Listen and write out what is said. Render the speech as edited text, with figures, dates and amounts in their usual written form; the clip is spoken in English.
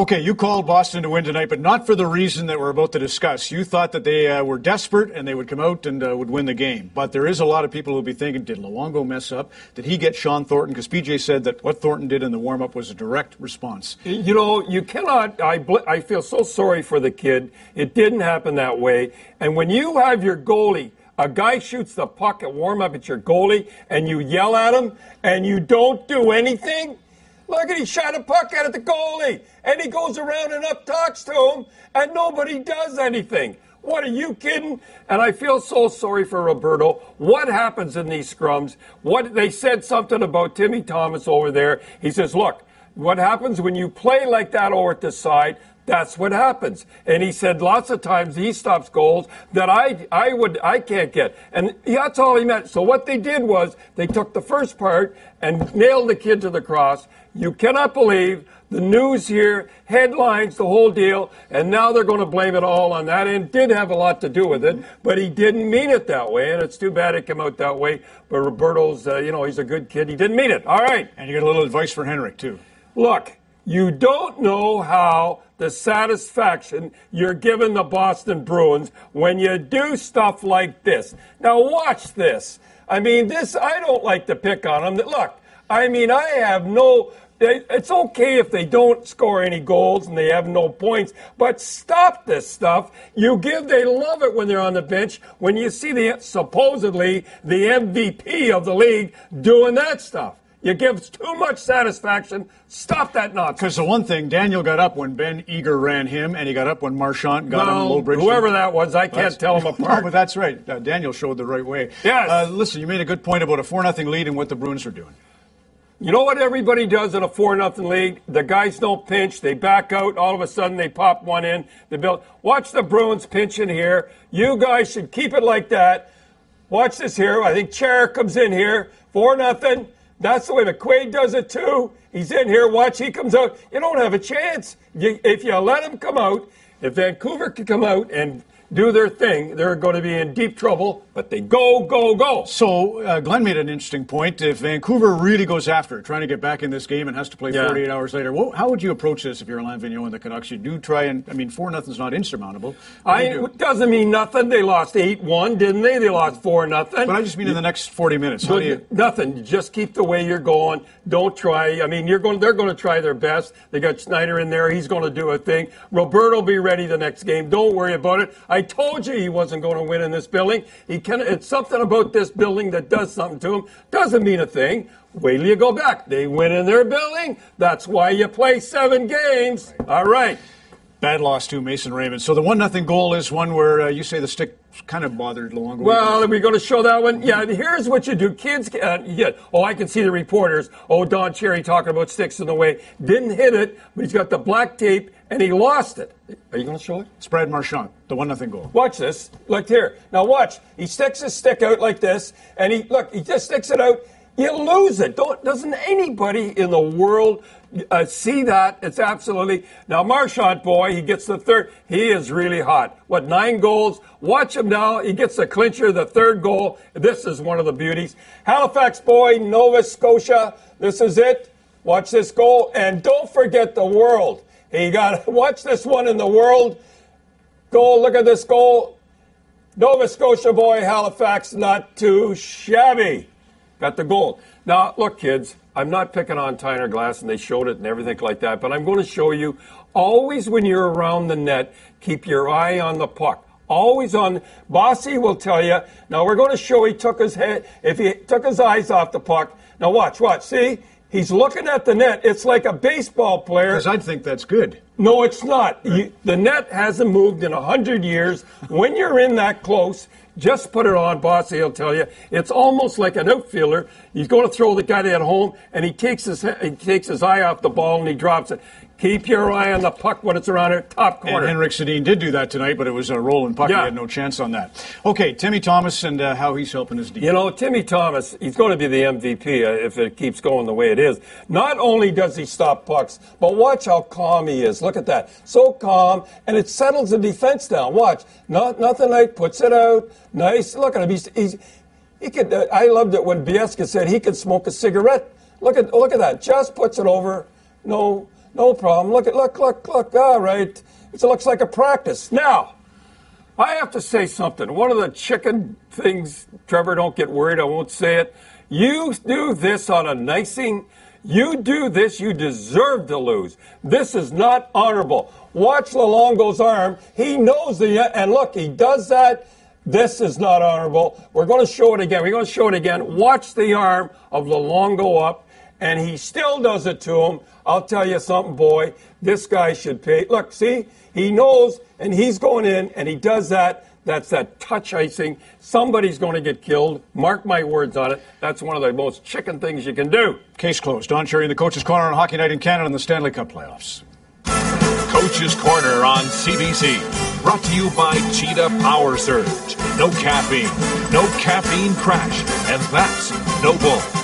Okay, you called Boston to win tonight, but not for the reason that we're about to discuss. You thought that they were desperate and they would come out and would win the game. But there is a lot of people who will be thinking, did Luongo mess up? Did he get Sean Thornton? Because PJ said that what Thornton did in the warm-up was a direct response. You know, you cannot, I feel so sorry for the kid. It didn't happen that way. And when you have your goalie, a guy shoots the puck at warm-up at your goalie, and you yell at him, and you don't do anything. Look at he shot a puck at the goalie, and he goes around and up talks to him, and nobody does anything. What, are you kidding? And I feel so sorry for Roberto. What happens in these scrums? What they said something about Timmy Thomas over there. He says, look, what happens when you play like that over at the side, that's what happens. And he said lots of times he stops goals that I can't get. And that's all he meant. So what they did was they took the first part and nailed the kid to the cross. You cannot believe the news here, headlines, the whole deal, and now they're going to blame it all on that. And it did have a lot to do with it, but he didn't mean it that way, and it's too bad it came out that way. But Roberto's, he's a good kid. He didn't mean it. All right. And you got a little advice for Henrik, too. Look, you don't know how the satisfaction you're giving the Boston Bruins when you do stuff like this. Now watch this. I mean, I don't like to pick on them. Look, I mean, it's okay if they don't score any goals and they have no points, but stop this stuff. They love it when they're on the bench, when you see supposedly the MVP of the league doing that stuff. You give too much satisfaction. Stop that nonsense. Because the one thing, Daniel got up when Ben Eager ran him, and he got up when Marchand got him low bridge. Whoever that was, I can't tell him apart. No, but that's right. Daniel showed the right way. Yes. Listen, you made a good point about a 4-0 lead and what the Bruins are doing. You know what everybody does in a 4-0 lead? The guys don't pinch. They back out. All of a sudden, they pop one in. Watch the Bruins pinch in here. You guys should keep it like that. Watch this here. I think Chair comes in here. 4-0. That's the way McQuaid does it, too. He's in here. Watch, he comes out. You don't have a chance. If you let him come out, if Vancouver can come out and do their thing, they're going to be in deep trouble, but they go. So Glenn made an interesting point. If Vancouver really goes after it, trying to get back in this game and has to play 48 hours later, how would you approach this if you're Alain Vigneault and the Canucks? You do try 4-0 is not insurmountable. It doesn't mean nothing. They lost 8-1, didn't they? They lost 4-0. But I just mean in the next 40 minutes. Nothing. Just keep the way you're going. Don't try. I mean, they're going to try their best. They got Schneider in there. He's going to do a thing. Roberto will be ready the next game. Don't worry about it. I told you he wasn't going to win in this building. It's something about this building that does something to him. Doesn't mean a thing. Wait till you go back. They win in their building. That's why you play 7 games. All right. Bad loss to Mason Raymond. So the 1-0 goal is one where you say the stick kind of bothered Luongo. Well, are we going to show that one? Yeah, here's what you do. Kids, I can see the reporters. Don Cherry talking about sticks in the way. Didn't hit it, but he's got the black tape, and he lost it. Are you going to show it? It's Brad Marchand, the 1-0 goal. Watch this. Look here. Now watch. He sticks his stick out like this, and he just sticks it out. You lose it. Doesn't anybody in the world see that? It's absolutely. Now, Marchand, boy, he gets the third. He is really hot. 9 goals? Watch him now. He gets the clincher, the third goal. This is one of the beauties. Halifax, boy, Nova Scotia. This is it. Watch this goal. And don't forget the World. Watch this one in the World. Goal. Look at this goal. Nova Scotia, boy, Halifax, not too shabby. Got the goal. Now, look, kids, I'm not picking on Tyner Glass, and they showed it and everything like that, but I'm going to show you, always when you're around the net, keep your eye on the puck. Always on. Bossy will tell you. Now, we're going to show he took his eyes off the puck. Now, watch. See? He's looking at the net. It's like a baseball player. Because I'd think that's good. No, it's not. The net hasn't moved in 100 years. When you're in that close, just put it on, Bossy, he'll tell you. It's almost like an outfielder. He's going to throw the guy at home, and he takes his eye off the ball, and he drops it. Keep your eye on the puck when it's around her top corner. And Henrik Sedin did do that tonight, but it was a rolling puck. Yeah. He had no chance on that. Okay, Timmy Thomas and how he's helping his team. Timmy Thomas, he's going to be the MVP if it keeps going the way it is. Not only does he stop pucks, but watch how calm he is. Look at that. So calm, and it settles the defense down. Watch. Nothing like puts it out. Nice. Look at him. He could. I loved it when Bielska said he could smoke a cigarette. Look at that. Just puts it over. No problem. Look. All right. It looks like a practice. Now, I have to say something. One of the chicken things, Trevor, don't get worried. I won't say it. You do this on an icing. You do this, you deserve to lose. This is not honorable. Watch Luongo's arm. He knows and look, he does that. This is not honorable. We're going to show it again. Watch the arm of Luongo up, and he still does it to him. I'll tell you something, boy. This guy should pay. Look, see? He knows, and he's going in, and he does that. That's that touch icing. Somebody's going to get killed. Mark my words on it. That's one of the most chicken things you can do. Case closed. Don Cherry in the Coach's Corner on Hockey Night in Canada and the Stanley Cup playoffs. Coach's Corner on CBC. Brought to you by Cheetah Power Surge. No caffeine crash, and that's no bull.